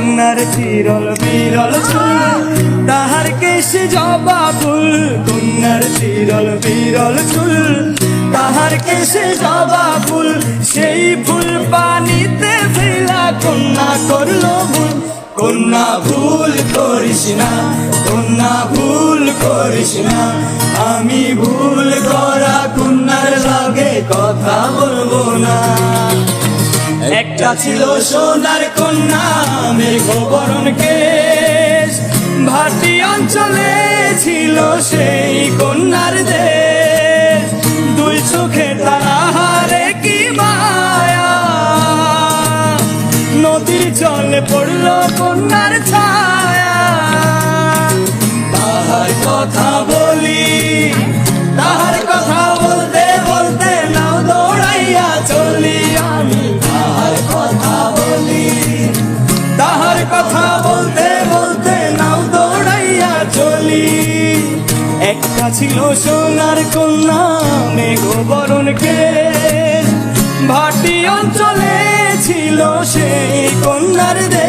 কন্যার চিরল বিরল চুল, তাহার কেশে জবা ফুল। কন্যার চিরল বিরল চুল, তাহার কেশে জবা ফুল। সেই ফুল পানিতে ফেলা কন্যা করলো ভুল। কন্যা ভুল করিস না, কন্যা ভুল করিস না। আমি ভুল করা কন্যার লগে কথা বলবো না। একটা ছিল সোনার কন্যা মেঘবরণ কেশ, ভাটি অঞ্চলে ছিল সেই কন্যার দেশ। দুই চোখে তাহারে কি মায়া, নদীর জলে পড়ল কন্যার ছায়া। তাহার কথা বলি, তাহার কথা বলতে বলতে নাও দৌড়াইয়া চলি আমি। তাহার কথা বলি, তাহার কথা বলতে বলতে নাও দৌড়াইয়া চলি। একটা ছিল সোনার কন্যা মেঘবরণ কেশ, ভাটি অঞ্চলে ছিল সেই কন্যার দেশ।